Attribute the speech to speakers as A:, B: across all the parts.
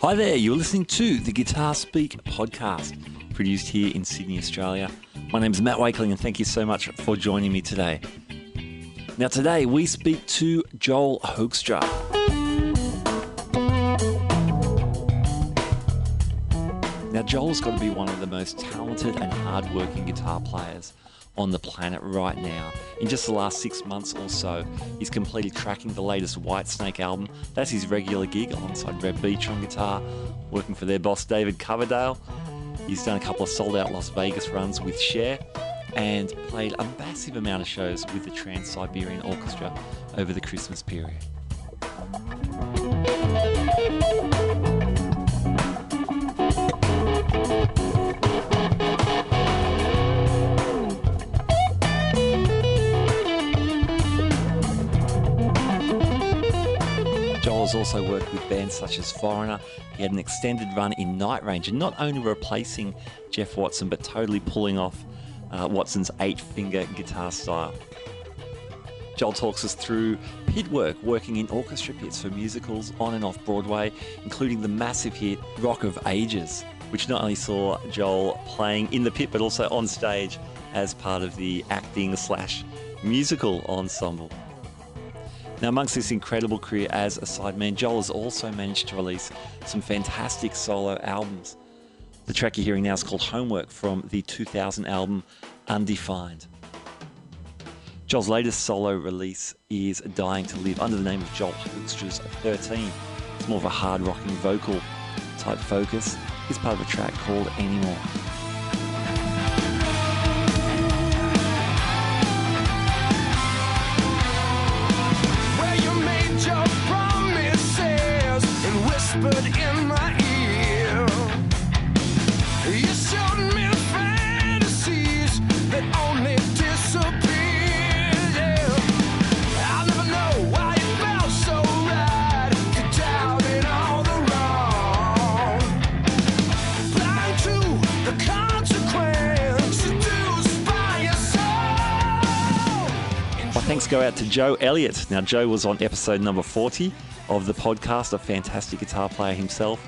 A: Hi there, you're listening to the Guitar Speak podcast, produced here in Sydney, Australia. My name's Matt Wakeling, and thank you so much for joining me today. Now today we speak to Joel Hoekstra. Now Joel's got to be one of the most talented and hard-working guitar players on the planet right now. In just the last 6 months or so, he's completed tracking the latest Whitesnake album. That's his regular gig alongside Red Beach on guitar, working for their boss David Coverdale. He's done a couple of sold-out Las Vegas runs with Cher and played a massive amount of shows with the Siberian Orchestra over the Christmas period. Joel has also worked with bands such as Foreigner. He had an extended run in Night Ranger, not only replacing Jeff Watson, but totally pulling off Watson's 8-finger guitar style. Joel talks us through pit work, working in orchestra pits for musicals on and off Broadway, including the massive hit Rock of Ages, which not only saw Joel playing in the pit, but also on stage as part of the acting/musical ensemble. Now, amongst this incredible career as a sideman, Joel has also managed to release some fantastic solo albums. The track you're hearing now is called Homework from the 2000 album Undefined. Joel's latest solo release is Dying to Live, under the name of Joel Hoekstra's 13. It's more of a hard-rocking vocal type focus. It's part of a track called Anymore.
B: Whispered in my ear, you showed me fantasies that only disappear. Yeah. I'll never know why it felt so right to doubt it all the wrong. Blind to the consequence seduced by your soul.
A: My thanks go out to Joe Elliott. Now, Joe was on episode number 40 of the podcast, a fantastic guitar player himself.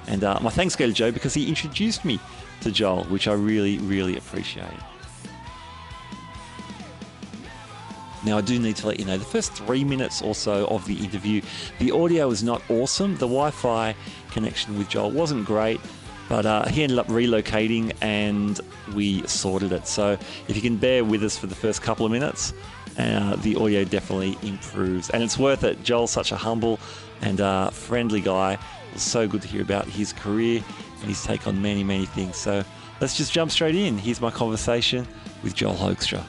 A: And my thanks go to Joe because he introduced me to Joel, which I really, really appreciate. Now, I do need to let you know, the first 3 minutes or so of the interview, the audio is not awesome. The Wi-Fi connection with Joel wasn't great, but he ended up relocating and we sorted it. So if you can bear with us for the first couple of minutes, the audio definitely improves. And it's worth it. Joel's such a humble and friendly guy. It was so good to hear about his career and his take on many, many things. So let's just jump straight in. Here's my conversation with Joel Hoekstra.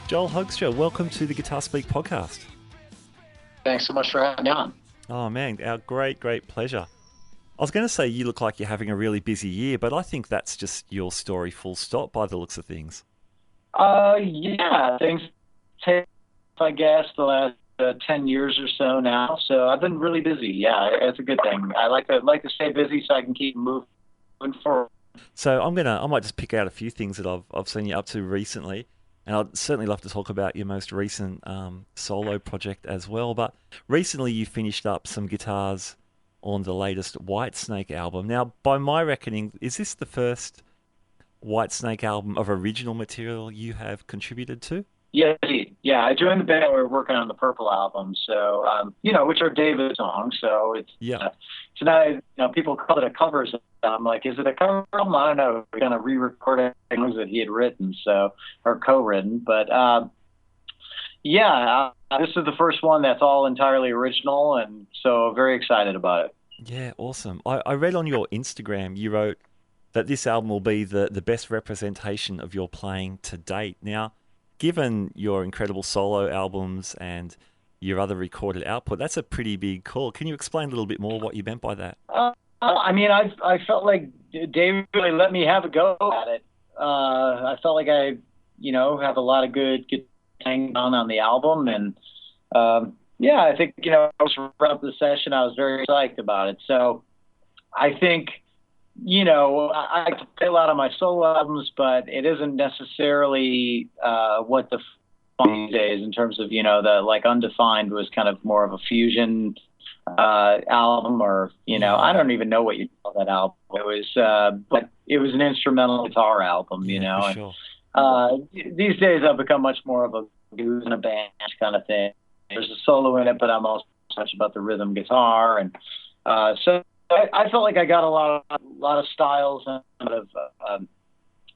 A: Joel Hoekstra, welcome to the Guitar Speak podcast.
C: Thanks so much for having me on.
A: Oh, man, our great, great pleasure. I was going to say you look like you're having a really busy year, but I think that's just your story full stop by the looks of things.
C: Yeah, things take, I guess, the last 10 years or so now. So I've been really busy. Yeah, it's a good thing. I like to stay busy so I can keep moving forward.
A: So I might just pick out a few things that I've seen you up to recently, and I'd certainly love to talk about your most recent solo project as well. But recently you finished up some guitars on the latest Whitesnake album. Now, by my reckoning, is this the first Whitesnake album of original material you have contributed to?
C: Yeah, I joined the band. We were working on the Purple album, so which are David's songs. So it's not, people call it a covers album. Like, is it a cover album? I don't know. We're gonna re-record things that he had written, or co-written. But this is the first one that's all entirely original, and so very excited about it.
A: Yeah, awesome. I read on your Instagram you wrote that this album will be the best representation of your playing to date. Now, given your incredible solo albums and your other recorded output, that's a pretty big call. Can you explain a little bit more what you meant by that?
C: I felt like Dave really let me have a go at it. I felt like I, have a lot of good things on the album. And, I think, throughout the session, I was very psyched about it. So I think, I play a lot of my solo albums, but it isn't necessarily what the these days in terms of, the like Undefined was kind of more of a fusion album, or I don't even know what you call that album. It was, but it was an instrumental guitar album,
A: Yeah, for sure.
C: These days I've become much more of a blues in a band kind of thing. There's a solo in it, but I'm also much about the rhythm guitar, and so I felt like I got a lot of styles and kind of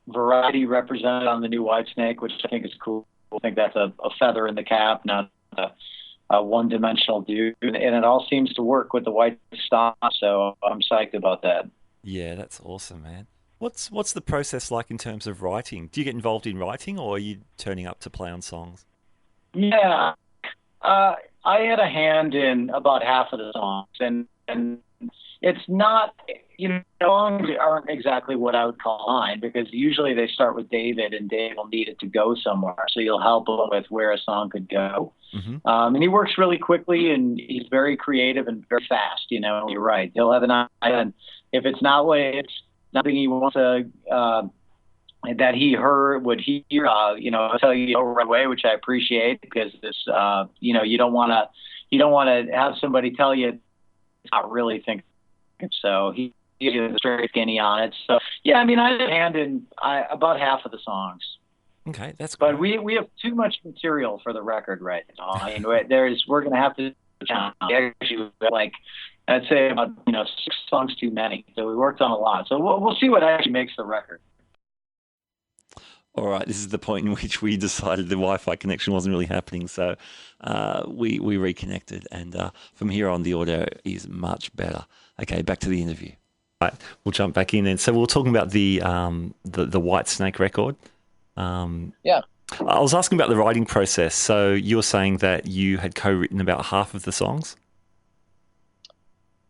C: variety represented on the new Whitesnake, which I think is cool. I think that's a feather in the cap, not a one-dimensional dude, and it all seems to work with the white style. So I'm psyched about that.
A: Yeah, that's awesome, man. What's the process like in terms of writing? Do you get involved in writing, or are you turning up to play on songs?
C: Yeah, I had a hand in about half of the songs, and it's not, songs aren't exactly what I would call mine, because usually they start with David, and Dave will need it to go somewhere, so you'll help him with where a song could go.
A: Mm-hmm.
C: And he works really quickly, and he's very creative and very fast. You're right. He'll have an idea, and if it's it's nothing he wants to that he would hear, I'll tell you right away, which I appreciate, because this, you don't want to have somebody tell you it's not really thinking. So he gives you the straight skinny on it. So yeah, I had a hand in about half of the songs.
A: Okay, that's great.
C: But we have too much material for the record right now. We're going to have to actually, like, I'd say about 6 songs too many. So we worked on a lot. So we'll see what actually makes the record.
A: All right, this is the point in which we decided the Wi-Fi connection wasn't really happening, so we reconnected, and from here on, the audio is much better. Okay, back to the interview. Right, we'll jump back in, and so we were talking about the Whitesnake record.
C: Yeah.
A: I was asking about the writing process. So you were saying that you had co-written about half of the songs?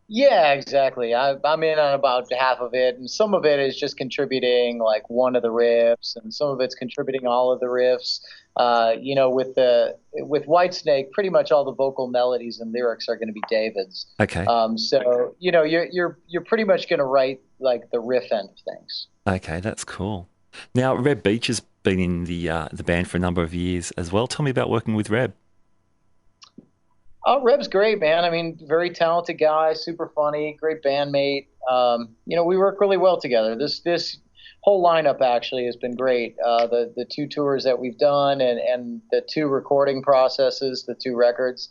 C: Yeah, exactly. I'm in on about half of it, and some of it is just contributing like one of the riffs, and some of it's contributing all of the riffs. With Whitesnake, pretty much all the vocal melodies and lyrics are going to be David's.
A: Okay.
C: So you're pretty much going to write like the riff end of things.
A: Okay, that's cool. Now, Reb Beach has been in the band for a number of years as well. Tell me about working with Reb.
C: Oh, Reb's great, man. Very talented guy, super funny, great bandmate. We work really well together. This whole lineup actually has been great. The 2 tours that we've done, and the 2 recording processes, the 2 records,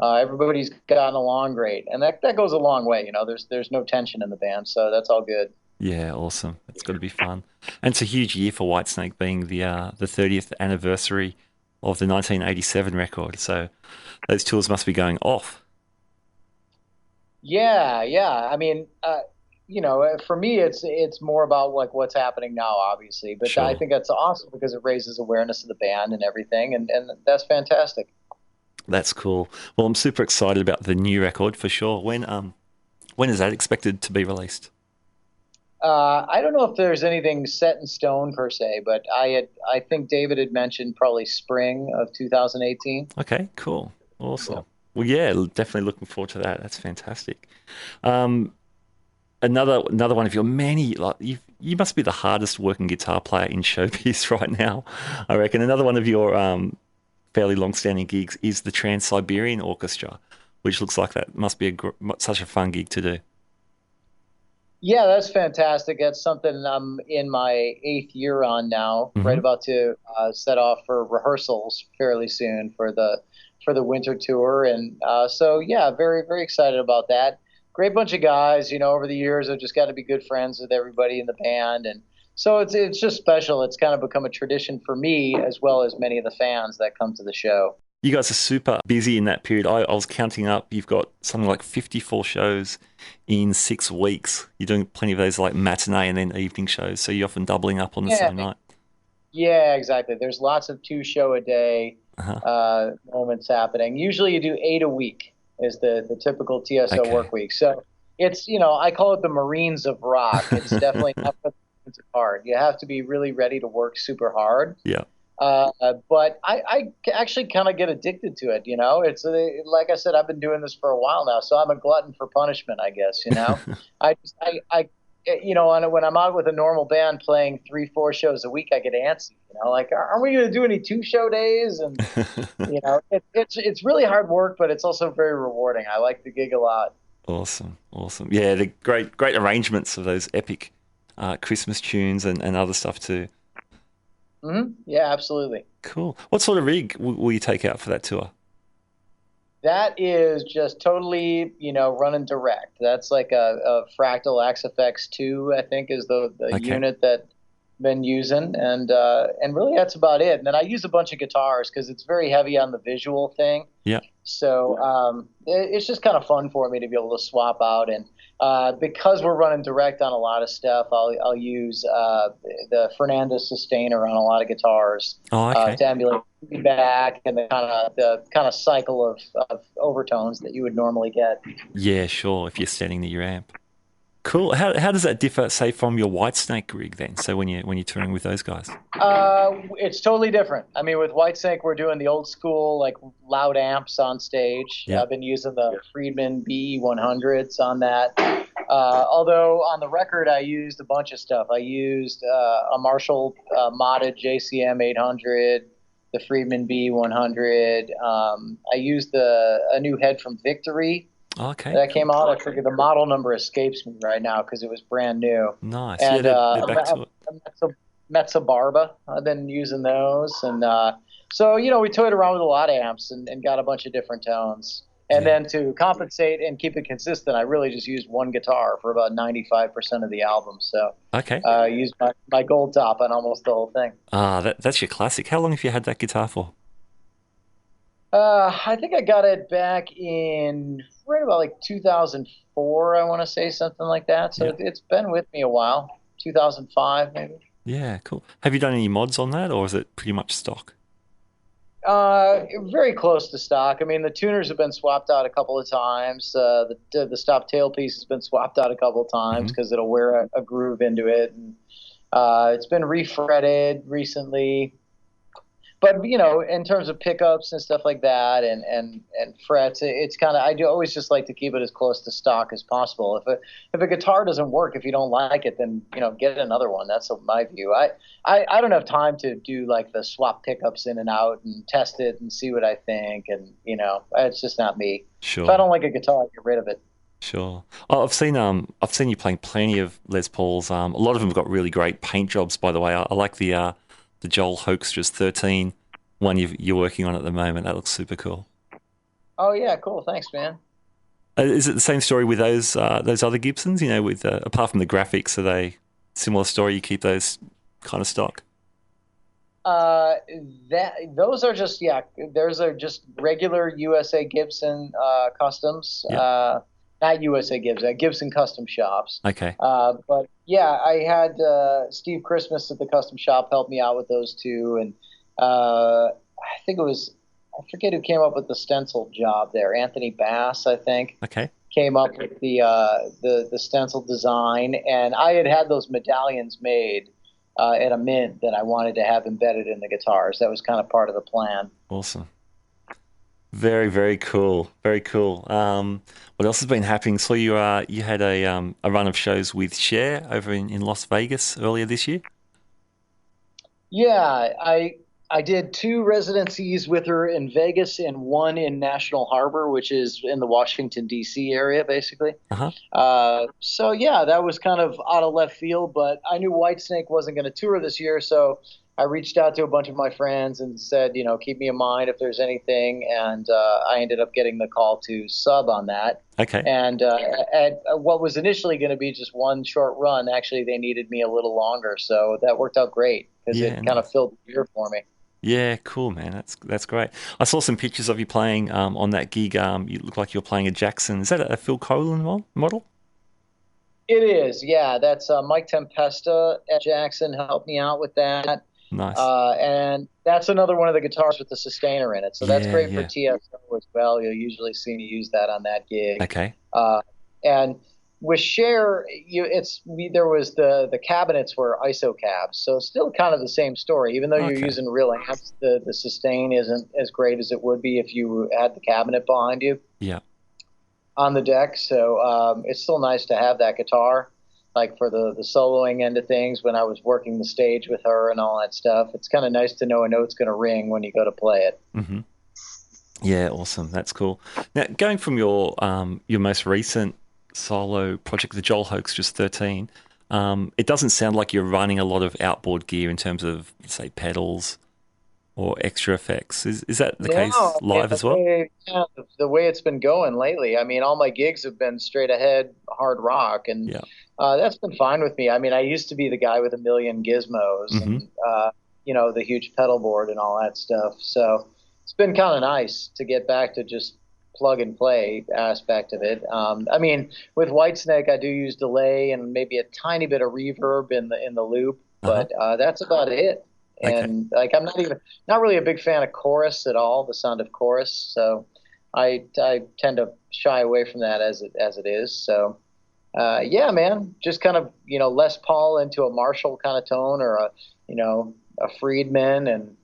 C: everybody's gotten along great, and that goes a long way. There's no tension in the band, so that's all good.
A: Yeah, awesome. It's got to be fun, and it's a huge year for Whitesnake, being the 30th anniversary of the 1987 record. So those tours must be going off.
C: Yeah. For me, it's more about like what's happening now, obviously. But
A: Sure.
C: I think that's awesome because it raises awareness of the band and everything, and that's fantastic.
A: That's cool. Well, I'm super excited about the new record for sure. When is that expected to be released?
C: I don't know if there's anything set in stone per se, but I think David had mentioned probably spring of 2018.
A: Okay, cool. Awesome. Yeah. Well, yeah, definitely looking forward to that. That's fantastic. Another one of your many, like you must be the hardest working guitar player in showbiz right now, I reckon. Another one of your fairly long-standing gigs is the Siberian Orchestra, which looks like that must be such a fun gig to do.
C: Yeah, that's fantastic. That's something I'm in my 8th year on now,
A: Mm-hmm.
C: right about to set off for rehearsals fairly soon for the winter tour. And so, yeah, very, very excited about that. Great bunch of guys, over the years I've just got to be good friends with everybody in the band. And so it's just special. It's kind of become a tradition for me, as well as many of the fans that come to the show.
A: You guys are super busy in that period. I was counting up. You've got something like 54 shows in 6 weeks. You're doing plenty of those like matinee and then evening shows. So you're often doubling up on the same night.
C: Yeah, exactly. There's lots of 2 show a day moments happening. Usually you do 8 a week is the typical TSO work week. So it's, I call it the Marines of rock. It's definitely not for the Marines of hard. You have to be really ready to work super hard.
A: Yeah.
C: But I actually kind of get addicted to it, It's like I said, I've been doing this for a while now, so I'm a glutton for punishment, I guess, I when I'm out with a normal band playing 3-4 shows a week, I get antsy. Like, aren't we going to do any 2-show days? And it's really hard work, but it's also very rewarding. I like the gig a lot.
A: Awesome. Yeah, the great arrangements of those epic Christmas tunes and other stuff too.
C: Yeah, absolutely.
A: Cool. What sort of rig will you take out for that tour?
C: That is just totally, running direct. That's like a Fractal XFX2, I think, is the
A: Okay.
C: unit that I've been using, and really that's about it. And then I use a bunch of guitars because it's very heavy on the visual thing.
A: Yeah.
C: So it's just kind of fun for me to be able to swap out. And because we're running direct on a lot of stuff, I'll use the Fernandez sustainer on a lot of guitars to emulate feedback and the kind of cycle of overtones that you would normally get.
A: Yeah, sure. If you're standing near your amp. Cool. How does that differ, say, from your Whitesnake rig then? So when you're touring with those guys?
C: It's totally different. I mean, with Whitesnake, we're doing the old school, like, loud amps on stage.
A: Yeah.
C: I've been using the Friedman BE100s on that. Although on the record, I used a bunch of stuff. I used a Marshall modded JCM 800, the Friedman BE100. I used a new head from Victory.
A: Okay.
C: That came out. I forget the model number escapes me right now because it was brand new.
A: Nice.
C: And
A: Yeah, they're back to it.
C: Metza Barba. I've been using those, and so we toyed around with a lot of amps and got a bunch of different tones. And then to compensate and keep it consistent, I really just used one guitar for about 95% of the album. So
A: Okay.
C: I used my gold top on almost the whole thing.
A: That's your classic. How long have you had that guitar for?
C: I think I got it back in right about like 2004, I want to say, something like that. So it's been with me a while. 2005, maybe.
A: Yeah, cool. Have you done any mods on that, or is it pretty much stock?
C: Very close to stock. I mean, the tuners have been swapped out a couple of times. The stop tailpiece has been swapped out a couple of times because it'll wear a groove into it. And it's been refretted recently. But in terms of pickups and stuff like that, and frets, it's kind of, I do always just like to keep it as close to stock as possible. If a guitar doesn't work, if you don't like it, then get another one. That's my view. I don't have time to do like the swap pickups in and out and test it and see what I think, and it's just not me.
A: Sure.
C: If I don't like a guitar, I get rid of it.
A: Sure. Oh, I've seen you playing plenty of Les Pauls. A lot of them have got really great paint jobs, by the way. I like the Joel Hoekstra's 13 one you're working on at the moment. That looks super cool.
C: Oh yeah, cool. Thanks, man.
A: Is it the same story with those other Gibsons? With apart from the graphics, are they similar story? You keep those kind of stock?
C: Those are just those are just regular USA Gibson customs.
A: Yeah.
C: Not USA Gibson, Gibson custom shops.
A: Okay.
C: But yeah, I had Steve Christmas at the custom shop help me out with those two, and I think it was, I forget who came up with the stencil job there. Anthony Bass, I think.
A: Okay.
C: Came up with the stencil design, and I had those medallions made at a mint that I wanted to have embedded in the guitars. That was kind of part of the plan.
A: Awesome. Very, very cool. Very cool. What else has been happening? So you had a run of shows with Cher over in Las Vegas earlier this year?
C: Yeah, I did 2 residencies with her in Vegas and 1 in National Harbor, which is in the Washington, D.C. area, basically. So, yeah, that was kind of out of left field, but I knew Whitesnake wasn't going to tour this year, so I reached out to a bunch of my friends and said, keep me in mind if there's anything, and I ended up getting the call to sub on that.
A: Okay.
C: And at what was initially going to be just one short run, actually they needed me a little longer, so that worked out great because it kind of filled the year for me.
A: Yeah, cool, man. That's great. I saw some pictures of you playing on that gig. You look like you were playing a Jackson. Is that a Phil Collen model?
C: It is, yeah. That's Mike Tempesta at Jackson helped me out with that.
A: Nice.
C: And that's another one of the guitars with the sustainer in it. So that's great for TSO as well. You'll usually see me use that on that gig.
A: Okay.
C: And with Cher, there was the cabinets were ISO cabs, so still kind of the same story. Even though you're using real amps, the sustain isn't as great as it would be if you had the cabinet behind you.
A: Yeah.
C: On the deck, so it's still nice to have that guitar. like for the soloing end of things when I was working the stage with her and all that stuff. It's kind of nice to know a note's going to ring when you go to play it.
A: Mm-hmm. Yeah, awesome. That's cool. Now, going from your most recent solo project, the Joel Hoekstra 13, it doesn't sound like you're running a lot of outboard gear in terms of, say, pedals or extra effects. Is that the case
C: No,
A: live as well?
C: the way it's been going lately. I mean, all my gigs have been straight ahead hard rock, and
A: Yeah.
C: that's been fine with me. I mean, I used to be the guy with a million gizmos
A: Mm-hmm.
C: and the huge pedal board and all that stuff. So it's been kind of nice to get back to just plug and play aspect of it. I mean, with Whitesnake, I do use delay and maybe a tiny bit of reverb in the loop,
A: Uh-huh.
C: but that's about it.
A: Okay.
C: And like I'm not really a big fan of chorus at all, the sound of chorus. So I tend to shy away from that as it is. So yeah, man, just kind of Les Paul into a Marshall kind of tone, or a Friedman, and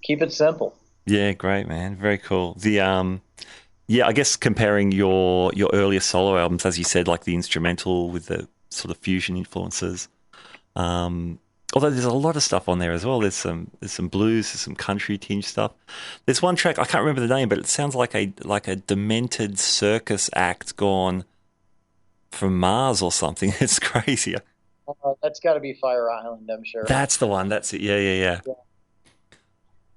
C: keep it simple.
A: Yeah, great, man. Very cool. I guess comparing your earlier solo albums, as you said, like the instrumental with the sort of fusion influences. Although there's a lot of stuff on there as well. There's some blues, there's some country tinge stuff. There's one track, I can't remember the name, but it sounds like a demented circus act gone from Mars or something. It's crazy.
C: That's got to be Fire Island, I'm sure.
A: That's the one. That's it. Yeah.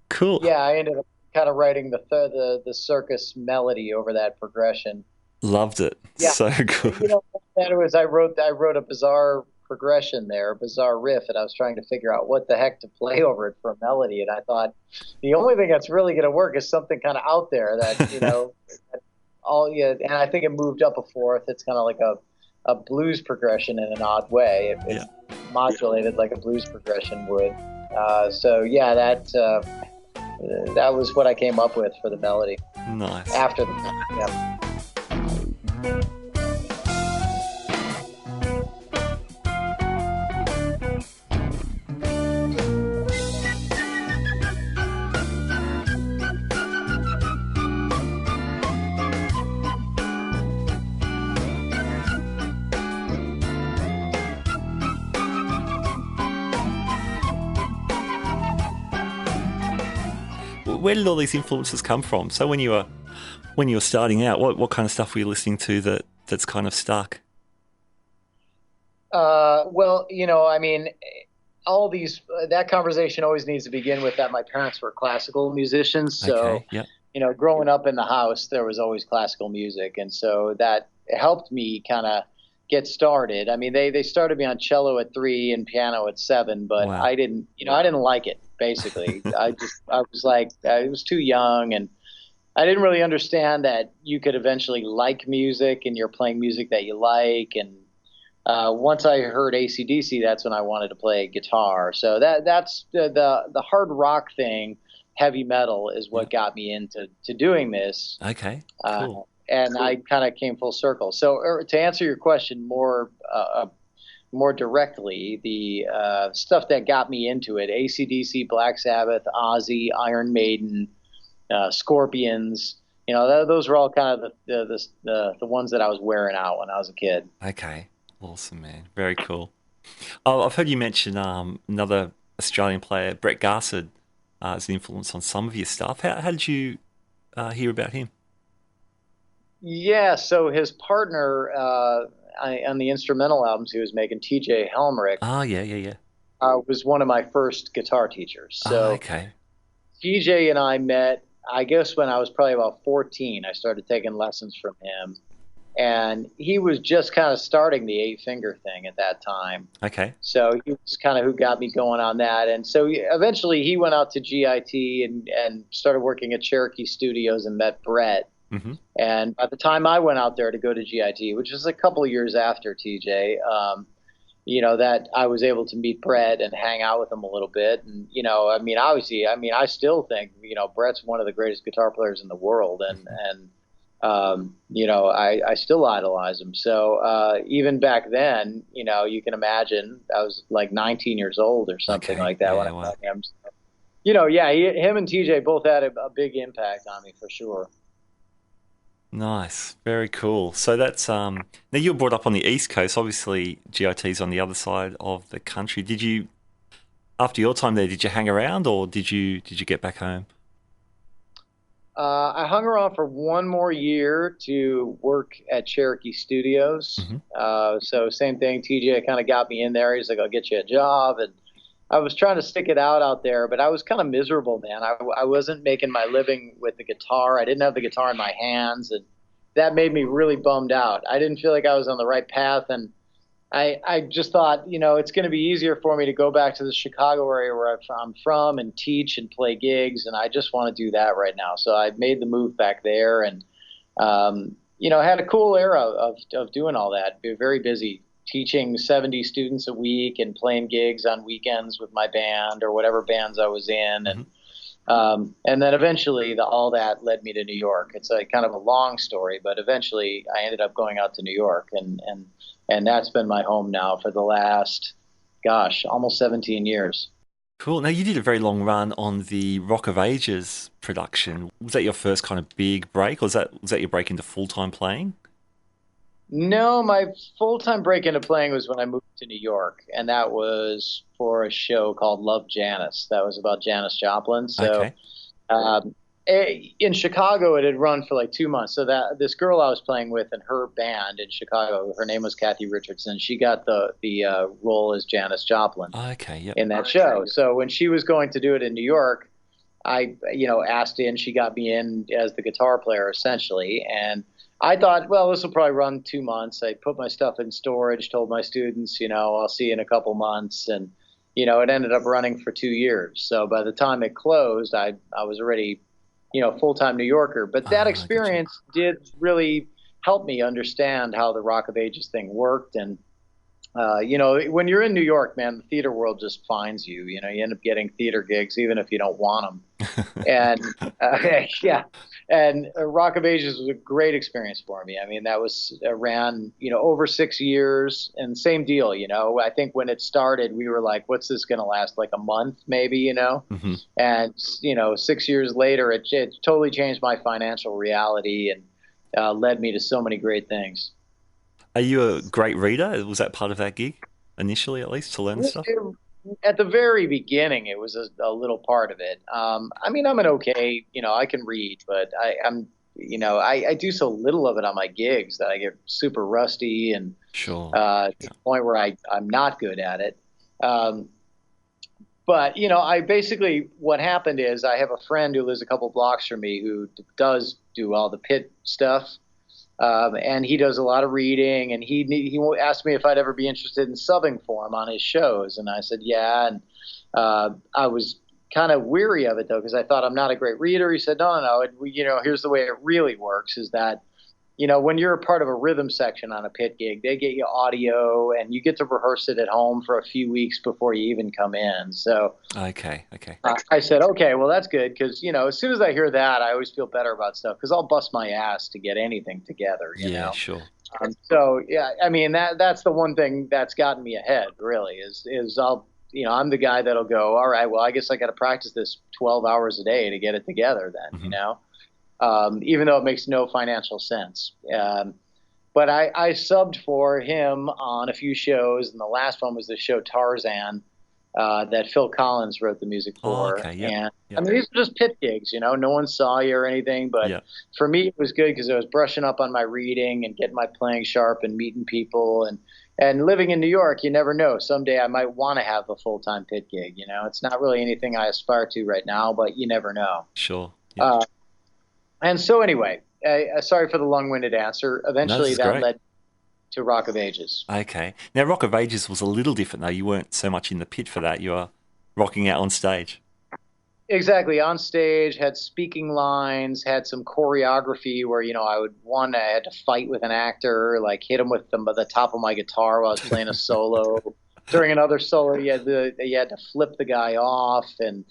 A: Cool.
C: Yeah, I ended up kind of writing the circus melody over that progression.
A: Loved it.
C: Yeah.
A: So good.
C: That was I wrote a bizarre progression there, a bizarre riff, and I was trying to figure out what the heck to play over it for a melody, and I thought the only thing that's really going to work is something kind of out there that and I think it moved up a fourth. It's kind of like a blues progression in an odd way. It's modulated like a blues progression would. So yeah, that was what I came up with for the melody.
A: Nice.
C: After the yeah.
A: Where did all these influences come from? So when you were starting out, what kind of stuff were you listening to that's kind of stuck?
C: Well, I mean, all these that conversation always needs to begin with that my parents were classical musicians, so
A: Okay, yeah.
C: growing up in the house, there was always classical music, and so that helped me kind of get started. I mean, they started me on cello at 3 and piano at 7, but
A: Wow.
C: I didn't like it. Basically, I was like, I was too young, and I didn't really understand that you could eventually like music and you're playing music that you like. And once I heard AC/DC, that's when I wanted to play guitar. So that's the hard rock thing, heavy metal is what got me into doing this.
A: Okay, cool.
C: And I kind of came full circle. So to answer your question more directly, the stuff that got me into it: AC/DC, Black Sabbath, Ozzy, Iron Maiden, Scorpions. Those were all kind of the ones that I was wearing out when I was a kid.
A: Okay, awesome, man. Very cool. Oh, I've heard you mention another Australian player, Brett Garsed, as an influence on some of your stuff. How did you hear about him?
C: Yeah, so his partner on the instrumental albums he was making, TJ Helmerich,
A: Yeah.
C: was one of my first guitar teachers. So
A: Okay.
C: TJ and I met, I guess, when I was probably about 14. I started taking lessons from him, and he was just kind of starting the 8-finger thing at that time.
A: Okay.
C: So he was kind of who got me going on that. And so eventually he went out to GIT and started working at Cherokee Studios and met Brett.
A: Mm-hmm.
C: And by the time I went out there to go to GIT, which was a couple of years after TJ, that I was able to meet Brett and hang out with him a little bit. And, obviously, I still think, Brett's one of the greatest guitar players in the world. And I still idolize him. So even back then, you can imagine I was like 19 years old or something like that when I met him. So, him and TJ both had a big impact on me for sure.
A: Nice, very cool. So that's now you were brought up on the East Coast. Obviously, GIT's on the other side of the country. Did you, after your time there, did you hang around or did you get back home?
C: I hung around for one more year to work at Cherokee Studios.
A: Hmm.
C: So same thing. TJ kind of got me in there. He's like, "I'll get you a job," and I was trying to stick it out there, but I was kind of miserable, man. I wasn't making my living with the guitar. I didn't have the guitar in my hands, and that made me really bummed out. I didn't feel like I was on the right path, and I just thought, it's going to be easier for me to go back to the Chicago area where I'm from and teach and play gigs, and I just want to do that right now. So I made the move back there, and had a cool era of doing all that. Be very busy teaching 70 students a week and playing gigs on weekends with my band or whatever bands I was in, and then eventually all that led me to New York. It's a kind of a long story, but eventually I ended up going out to New York, and that's been my home now for the last, gosh, almost 17 years.
A: Cool. Now you did a very long run on the Rock of Ages production. Was that your first kind of big break, or was that your break into full-time playing?
C: No, my full-time break into playing was when I moved to New York, and that was for a show called Love Janis. That was about Janis Joplin. So
A: Okay.
C: um, in Chicago, it had run for like 2 months. So that this girl I was playing with in her band in Chicago, her name was Kathy Richardson. She got the role as Janis Joplin
A: Okay. Yep.
C: in that show. So when she was going to do it in New York, I asked in. She got me in as the guitar player essentially, and I thought, well, this will probably run 2 months. I put my stuff in storage, told my students, I'll see you in a couple months, and it ended up running for 2 years. So by the time it closed, I was already full-time New Yorker. But that
A: Gotcha.
C: experience did really help me understand how the Rock of Ages thing worked. And, when you're in New York, man, the theater world just finds you. You end up getting theater gigs even if you don't want them. And yeah, and Rock of Ages was a great experience for me. I mean, that was ran over 6 years, and same deal. I think when it started, we were like, "What's this going to last? Like a month, maybe?"
A: Hmm.
C: And 6 years later, it totally changed my financial reality and led me to so many great things.
A: Are you a great reader? Was that part of that gig initially, at least, to learn stuff?
C: At the very beginning, it was a little part of it. I mean, I'm an okay, I can read, but I do so little of it on my gigs that I get super rusty and
A: Sure.
C: to the point where I'm not good at it. Um, but I basically what happened is I have a friend who lives a couple blocks from me who does do all the pit stuff. And he does a lot of reading, and he asked me if I'd ever be interested in subbing for him on his shows, and I said yeah, and I was kind of weary of it though because I thought I'm not a great reader. He said no, no, no. Here's the way it really works: is that when you're a part of a rhythm section on a pit gig, they get you audio, and you get to rehearse it at home for a few weeks before you even come in. So
A: Okay. Okay.
C: I said, okay, well, that's good because, as soon as I hear that, I always feel better about stuff because I'll bust my ass to get anything together.
A: Yeah. Sure.
C: So, yeah, I mean, that's the one thing that's gotten me ahead, really, is I'm the guy that'll go, all right, well, I guess I got to practice this 12 hours a day to get it together then,
A: Hmm.
C: even though it makes no financial sense. But I subbed for him on a few shows, and the last one was the show Tarzan that Phil Collins wrote the music
A: Oh,
C: for.
A: okay. Yep.
C: And I
A: Yep.
C: mean, these are just pit gigs, no one saw you or anything. But
A: Yep.
C: for me, it was good because I was brushing up on my reading and getting my playing sharp and meeting people. And living in New York, you never know. Someday I might want to have a full-time pit gig. It's not really anything I aspire to right now, but you never know.
A: Sure. Yep.
C: Uh, and so anyway, sorry for the long-winded answer.
A: No, this
C: Eventually,
A: is
C: that
A: great.
C: led to Rock of Ages.
A: Okay. Now, Rock of Ages was a little different, though. You weren't so much in the pit for that. You were rocking out on stage.
C: Exactly. On stage, had speaking lines, had some choreography where, I had to fight with an actor, like hit him with the top of my guitar while I was playing a solo. During another solo, you had to flip the guy off. And,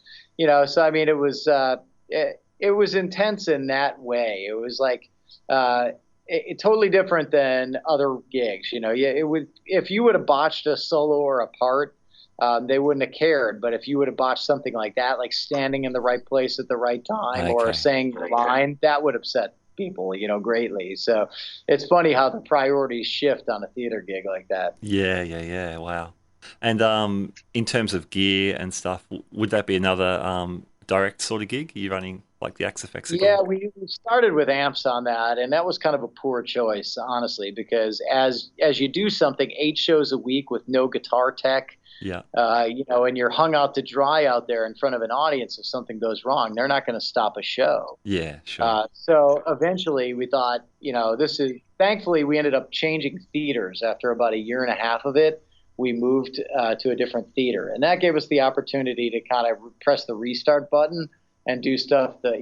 C: so I mean, it was intense in that way. It was like, totally different than other gigs. It would, if you would have botched a solo or a part, they wouldn't have cared. But if you would have botched something like that, like standing in the right place at the right time or
A: Okay.
C: saying the line, that would upset people, greatly. So it's funny how the priorities shift on a theater gig like that.
A: Yeah. Wow. And in terms of gear and stuff, would that be another direct sort of gig? Are you running like the Axe Effects again?
C: Yeah, we started with amps on that, and that was kind of a poor choice, honestly, because as you do something 8 shows a week with no guitar tech,
A: Yeah.
C: And you're hung out to dry out there in front of an audience, if something goes wrong, they're not going to stop a show.
A: Yeah, sure.
C: So eventually we thought, thankfully we ended up changing theaters after about a year and a half of it. We moved to a different theater, and that gave us the opportunity to kind of press the restart button and do stuff that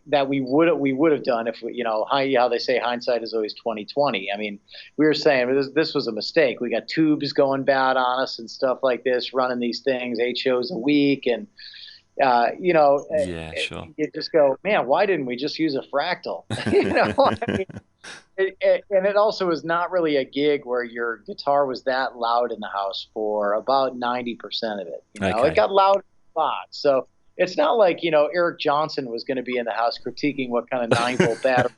C: that we would have done if how they say hindsight is always 20/20. I mean, we were saying this was a mistake. We got tubes going bad on us and stuff like this, running these things 8 shows a week, and
A: Yeah, sure.
C: you just go, man, why didn't we just use a fractal? I mean, and it also was not really a gig where your guitar was that loud in the house for about 90% of it.
A: Okay.
C: It got loud a lot. So it's not like, Eric Johnson was going to be in the house critiquing what kind of 9-volt battery.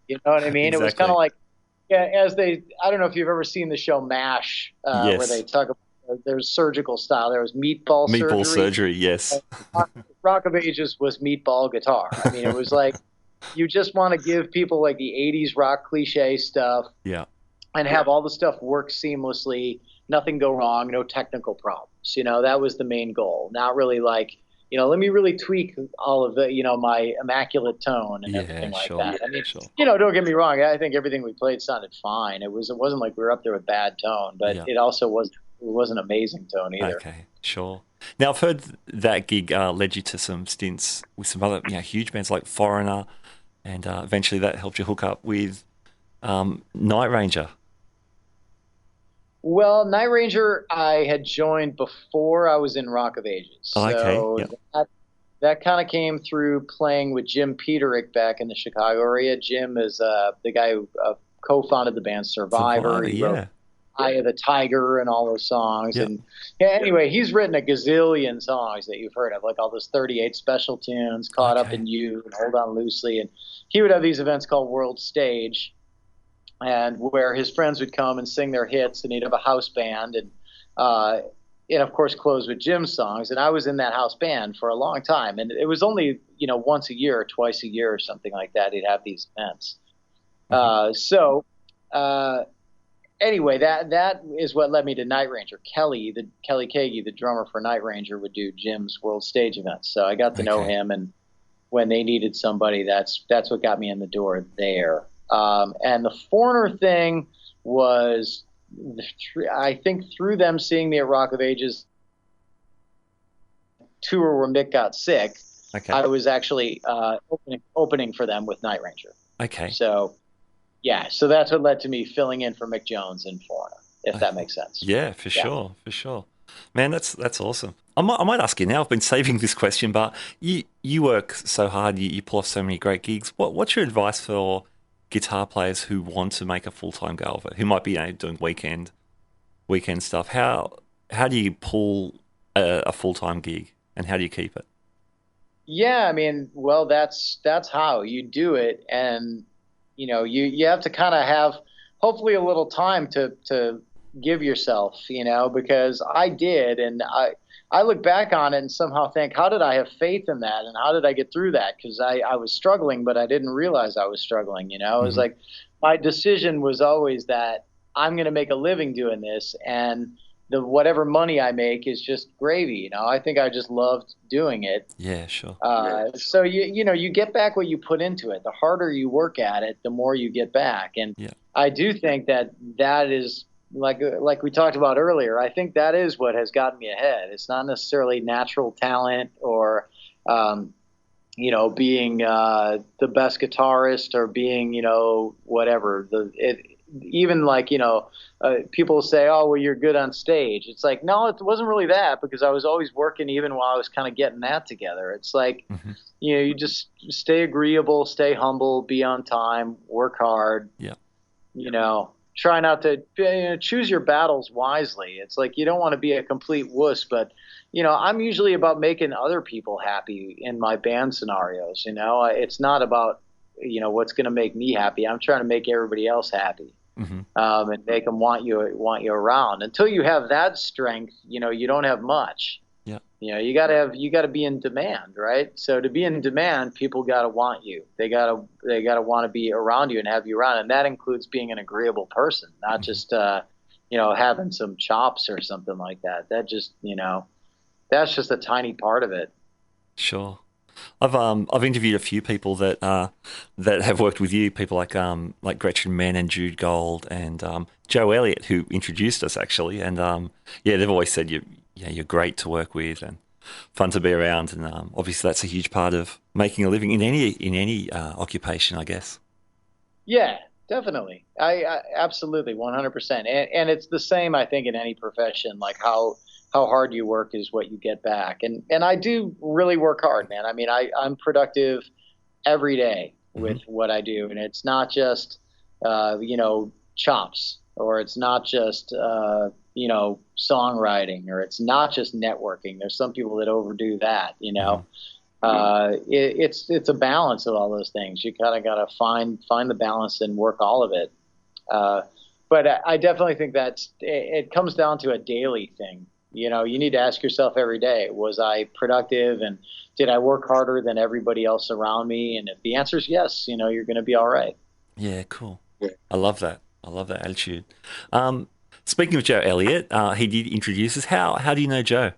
C: You know what I mean?
A: Exactly.
C: It was kind of like, I don't know if you've ever seen the show MASH,
A: Yes.
C: where they talk about there's surgical style. There was meatball
A: surgery, yes.
C: Rock of Ages was meatball guitar. I mean, it was like, you just want to give people like the 80s rock cliche stuff.
A: Yeah.
C: And have all the stuff work seamlessly, nothing go wrong, no technical problems. That was the main goal. Not really like, let me really tweak all of the, my immaculate tone and everything like that. I mean,
A: sure.
C: Don't get me wrong. I think everything we played sounded fine. It wasn't like we were up there with bad tone, but it also wasn't amazing tone either.
A: Okay, sure. Now, I've heard that gig led you to some stints with some other huge bands like Foreigner, and eventually that helped you hook up with Night Ranger.
C: Well, Night Ranger I had joined before I was in Rock of Ages.
A: Okay.
C: So that kind of came through playing with Jim Peterick back in the Chicago area. Jim is the guy who co-founded the band Survivor. He wrote Eye of the Tiger and all those songs.
A: Yep.
C: And anyway, he's written a gazillion songs that you've heard of, like all those 38 special tunes, Caught Up in You and Hold On Loosely. And he would have these events called World Stage, and where his friends would come and sing their hits, and he'd have a house band, and of course close with Jim's songs. And I was in that house band for a long time, and it was only once a year or twice a year or something like that he'd have these events. Anyway, that is what led me to Night Ranger. Kelly Kagi, the drummer for Night Ranger, would do Jim's World Stage events, so I got to know him, and when they needed somebody, that's what got me in the door there. And the Foreigner thing was, I think, through them seeing me at Rock of Ages tour where Mick got sick.
A: Okay.
C: I was actually opening for them with Night Ranger.
A: Okay.
C: So, so that's what led to me filling in for Mick Jones in Foreigner, if that makes sense.
A: Yeah, for sure. Man, that's awesome. I might ask you now. I've been saving this question, but you work so hard. You pull off so many great gigs. What's your advice for guitar players who want to make a full-time go of it, who might be doing weekend stuff? How do you pull a full-time gig, and how do you keep it?
C: Yeah, I mean, well, that's how you do it, and you have to kind of have hopefully a little time to give yourself, because I did, and I look back on it and somehow think, how did I have faith in that, and how did I get through that? Because I was struggling, but I didn't realize I was struggling. It was like my decision was always that I'm going to make a living doing this, and whatever money I make is just gravy. I think I just loved doing it.
A: Yeah, sure.
C: So you get back what you put into it. The harder you work at it, the more you get back. And I do think that is, like we talked about earlier, I think that is what has gotten me ahead. It's not necessarily natural talent or being the best guitarist or being whatever. Even like people say, oh, well, you're good on stage. It's like, no, it wasn't really that, because I was always working even while I was kind of getting that together. It's like you just stay agreeable, stay humble, be on time, work hard. Try not to choose your battles wisely. It's like you don't want to be a complete wuss, but I'm usually about making other people happy in my band scenarios. It's not about what's going to make me happy. I'm trying to make everybody else happy.
A: Mm-hmm.
C: And make them want you around. Until you have that strength, you don't have much.
A: Yeah.
C: You got to be in demand, right? So to be in demand, people got to want you. They got to want to be around you and have you around, and that includes being an agreeable person, not just having some chops or something like that. That's just a tiny part of it.
A: Sure. I've interviewed a few people that have worked with you, people like Gretchen Menn and Jude Gold and Joe Elliott, who introduced us actually, and they've always said you're great to work with and fun to be around, and obviously that's a huge part of making a living in any occupation, I guess.
C: Yeah, definitely. I absolutely 100%, and it's the same I think in any profession, like how hard you work is what you get back. And I do really work hard, man. I mean, I'm productive every day with what I do. And it's not just, chops, or it's not just, songwriting, or it's not just networking. There's some people that overdo that, it's a balance of all those things. You kind of got to find the balance and work all of it. But I definitely think it comes down to a daily thing. You need to ask yourself every day, was I productive, and did I work harder than everybody else around me? And if the answer is yes, you're going to be all right.
A: Yeah, cool. Yeah. I love that attitude. Speaking of Joe Elliott, he did introduce us. How do you know Joe?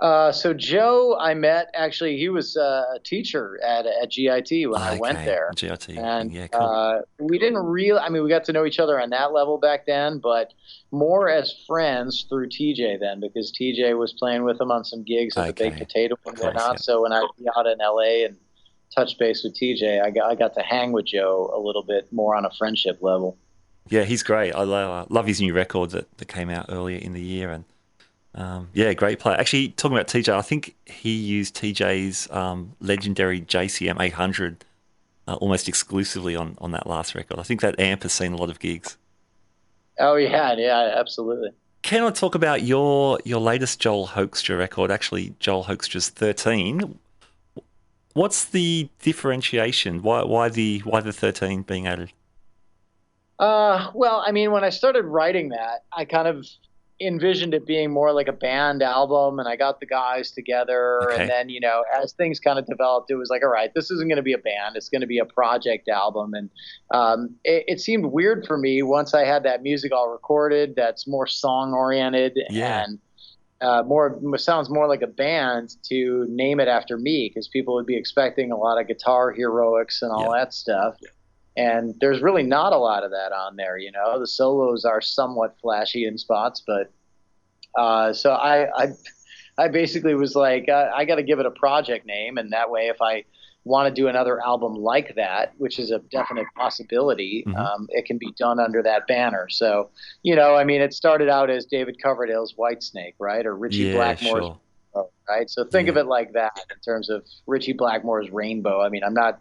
C: So Joe, I met, actually, he was a teacher at GIT when I went there.
A: GIT.
C: And
A: yeah, cool.
C: we didn't really, we got to know each other on that level back then, but more as friends through TJ then, because TJ was playing with him on some gigs at the Baked Potato and whatnot. Yeah. So when I was out in LA and touched base with TJ, I got to hang with Joe a little bit more on a friendship level.
A: Yeah, he's great. I love his new record that came out earlier in the year, and great player. Actually, talking about TJ, I think he used TJ's legendary JCM 800 almost exclusively on that last record. I think that amp has seen a lot of gigs.
C: Oh, yeah, absolutely.
A: Can I talk about your latest Joel Hoekstra record? Actually, Joel Hoekstra's 13. What's the differentiation? Why the 13 being added?
C: Well, when I started writing that, I kind of envisioned it being more like a band album, and I got the guys together, and then as things kind of developed, it was like, all right, this isn't going to be a band, it's going to be a project album. And it seemed weird for me once I had that music all recorded that's more song oriented and sounds more like a band, to name it after me, because people would be expecting a lot of guitar heroics and all that stuff. And there's really not a lot of that on there, The solos are somewhat flashy in spots, but so I basically was like, I got to give it a project name, and that way, if I want to do another album like that, which is a definite possibility, it can be done under that banner. So, it started out as David Coverdale's Whitesnake, right, or Richie Blackmore's, right? So think of it like that in terms of Richie Blackmore's Rainbow. I'm not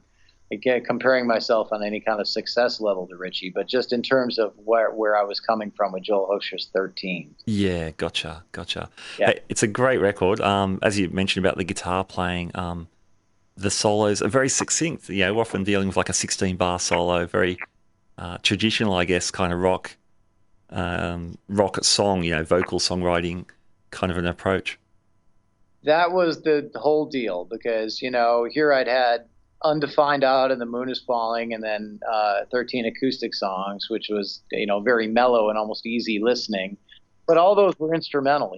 C: comparing myself on any kind of success level to Richie, but just in terms of where I was coming from with Joel Hoekstra's 13.
A: Yeah, gotcha.
C: Yeah.
A: Hey, it's a great record. As you mentioned about the guitar playing, the solos are very succinct. We're often dealing with like a 16-bar solo, very traditional, I guess, kind of rock song, vocal songwriting kind of an approach.
C: That was the whole deal, because, here I'd had Undefined Out and The Moon Is Falling, and then 13 acoustic songs, which was, very mellow and almost easy listening. But all those were instrumental,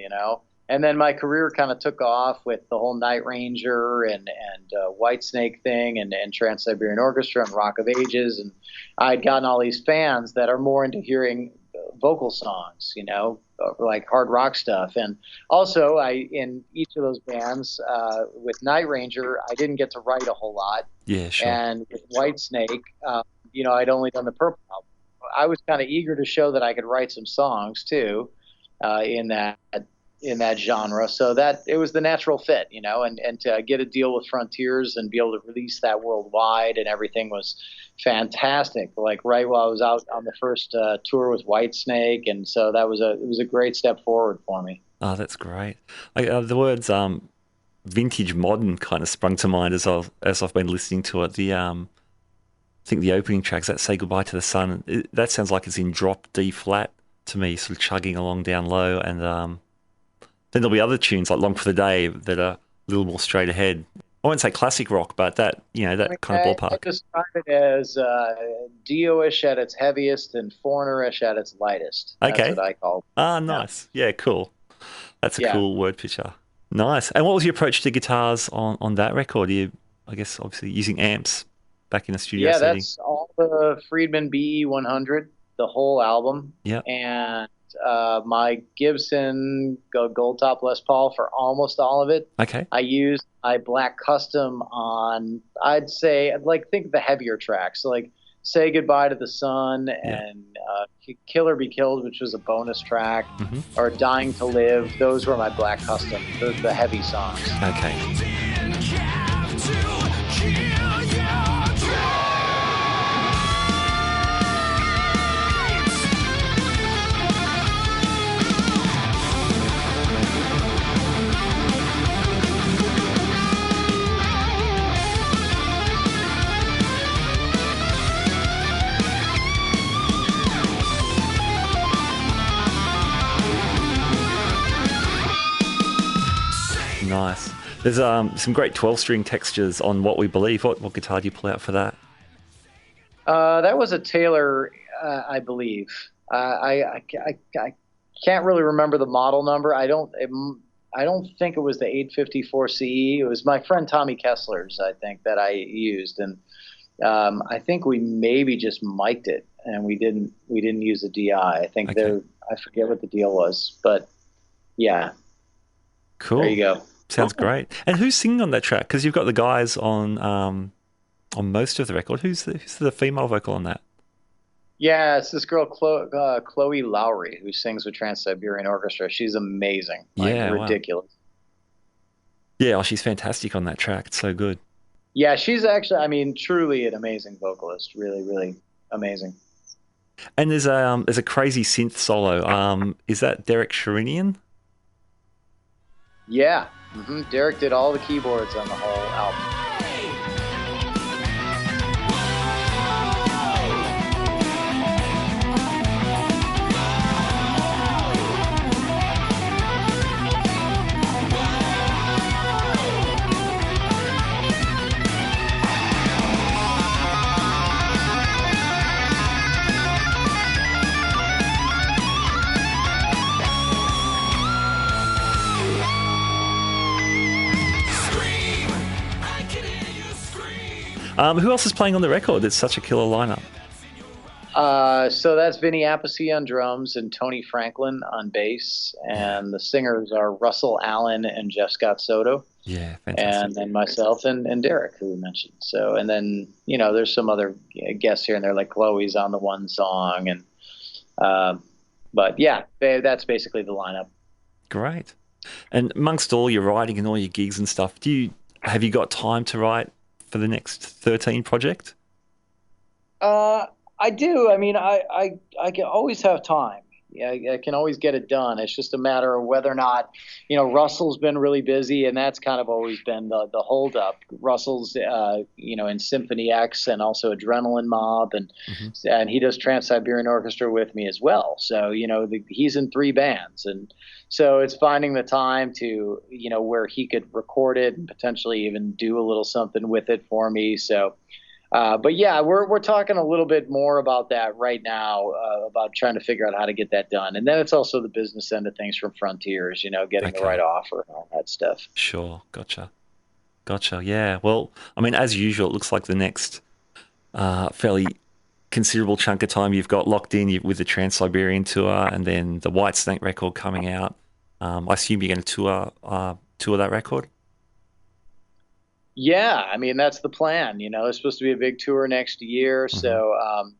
C: And then my career kind of took off with the whole Night Ranger and Whitesnake thing, and Trans-Siberian Orchestra and Rock of Ages. And I'd gotten all these fans that are more into hearing vocal songs, like hard rock stuff. And also, in each of those bands, with Night Ranger, I didn't get to write a whole lot.
A: Yeah, sure.
C: And with Whitesnake, I'd only done the Purple album. I was kind of eager to show that I could write some songs too, in that genre. So that it was the natural fit, and to get a deal with Frontiers and be able to release that worldwide and everything was fantastic. Like right while I was out on the first tour with Whitesnake, and so it was a great step forward for me.
A: Oh, that's great. The vintage modern kind of sprung to mind as I've been listening to it. I think the opening tracks, that Say Goodbye to the Sun, that sounds like it's in drop D flat to me, sort of chugging along down low. And then there'll be other tunes like Long for the Day that are a little more straight ahead. I won't say classic rock, but that kind of ballpark.
C: I describe it as Dio-ish at its heaviest and Foreigner-ish at its lightest.
A: Okay.
C: That's what I call it.
A: Ah, nice. Yeah, cool. That's a cool word picture. Nice. And what was your approach to guitars on that record? You, I guess, obviously using amps back in a studio setting.
C: Yeah, that's all the Friedman BE 100, the whole album.
A: Yeah.
C: And my Gibson Gold Top Les Paul for almost all of it.
A: Okay.
C: I used my Black Custom on, I'd say, think of the heavier tracks. So like Say Goodbye to the Sun and Kill or Be Killed, which was a bonus track, or Dying to Live. Those were my Black Custom, the heavy songs.
A: Okay. Nice. There's some great 12-string textures on What We Believe. What guitar do you pull out for that?
C: That was a Taylor, I believe. I can't really remember the model number. I don't think it was the 854 CE. It was my friend Tommy Kessler's, I think, that I used, and I think we maybe just mic'd it, and we didn't use a DI. I think I forget what the deal was, but yeah.
A: Cool.
C: There you go.
A: Sounds great. And who's singing on that track? Because you've got the guys on most of the record. Who's the female vocal on that?
C: Yeah, it's this girl Chloe Lowry who sings with Trans-Siberian Orchestra. She's amazing. Ridiculous. Wow.
A: Yeah, she's fantastic on that track. It's so good.
C: Yeah, she's actually, truly an amazing vocalist. Really, really amazing.
A: And there's a crazy synth solo. Is that Derek Sherinian?
C: Yeah. Derek did all the keyboards on the whole album.
A: Who else is playing on the record? It's such a killer lineup.
C: So that's Vinny Appice on drums and Tony Franklin on bass, and the singers are Russell Allen and Jeff Scott Soto.
A: Yeah, fantastic.
C: And then myself and Derek, who we mentioned. So, and then there's some other guests here and there, like Chloe's on the one song, and but yeah, that's basically the lineup.
A: Great. And amongst all your writing and all your gigs and stuff, have you got time to write for the next 13 project?
C: I do. I can always have time. Yeah, I can always get it done. It's just a matter of whether or not, Russell's been really busy, and that's kind of always been the holdup. Russell's, in Symphony X and also Adrenaline Mob, and he does Trans-Siberian Orchestra with me as well. So, he's in 3 bands, and so it's finding the time to, where he could record it and potentially even do a little something with it for me. So, but yeah, we're talking a little bit more about that right now, about trying to figure out how to get that done. And then it's also the business end of things from Frontiers, getting the right offer and all that stuff.
A: Sure. Gotcha. Yeah. Well, as usual, it looks like the next fairly considerable chunk of time you've got locked in with the Trans-Siberian tour and then the Whitesnake record coming out. I assume you're going to tour that record?
C: Yeah, that's the plan. It's supposed to be a big tour next year. So,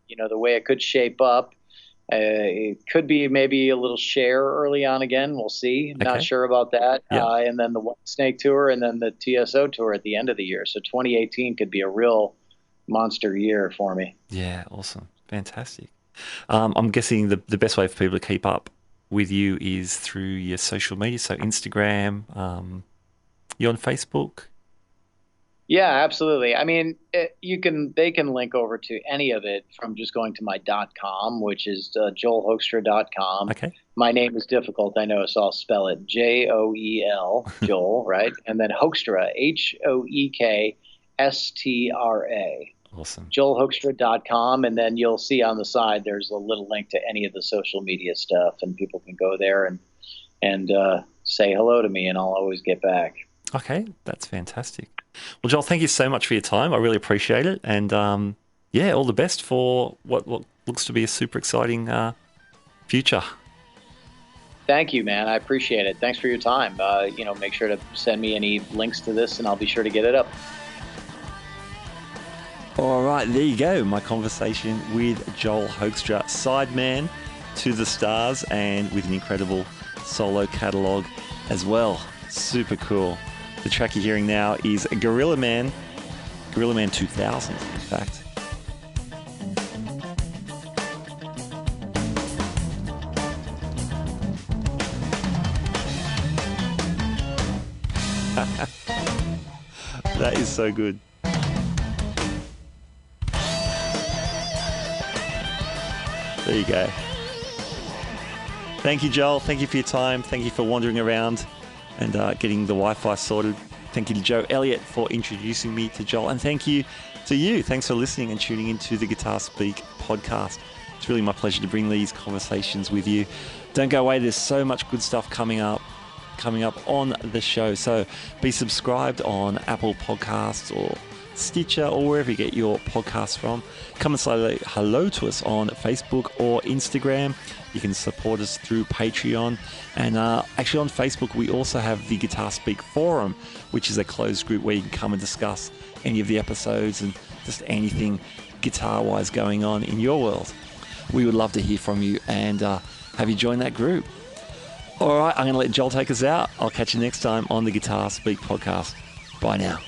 C: the way it could shape up, it could be maybe a little Cher early on again. We'll see. Okay. Not sure about that. Yeah. And then the Whitesnake tour and then the TSO tour at the end of the year. So 2018 could be a real monster year for me.
A: Yeah, awesome. Fantastic. I'm guessing the best way for people to keep up with you is through your social media. So Instagram, You on Facebook?
C: Yeah, absolutely. I mean, they can link over to any of it from just going to my .com, which is joelhoekstra.com.
A: Okay.
C: My name is difficult, I know, so I'll spell it Joel, Joel, right? And then Hoekstra, Hoekstra.
A: Awesome.
C: joelhoekstra.com, and then you'll see on the side there's a little link to any of the social media stuff, and people can go there and say hello to me, and I'll always get back.
A: Okay, that's fantastic. Well, Joel, thank you so much for your time. I really appreciate it. And all the best for what looks to be a super exciting future.
C: Thank you, man. I appreciate it. Thanks for your time. Make sure to send me any links to this, and I'll be sure to get it up.
A: All right, there you go. My conversation with Joel Hoekstra, sideman to the stars and with an incredible solo catalogue as well. Super cool. The track you're hearing now is Gorilla Man 2000, in fact. That is so good. There you go. Thank you, Joel. Thank you for your time. Thank you for wandering around and getting the Wi-Fi sorted. Thank you to Joe Elliott for introducing me to Joel. And thank you to you. Thanks for listening and tuning into the Guitar Speak podcast. It's really my pleasure to bring these conversations with you. Don't go away. There's so much good stuff coming up on the show. So be subscribed on Apple Podcasts or Stitcher or wherever you get your podcasts from. Come and say hello to us on Facebook or Instagram. You can support us through Patreon. And actually on Facebook, we also have the Guitar Speak Forum, which is a closed group where you can come and discuss any of the episodes and just anything guitar-wise going on in your world. We would love to hear from you and have you join that group. All right, I'm going to let Joel take us out. I'll catch you next time on the Guitar Speak podcast. Bye now.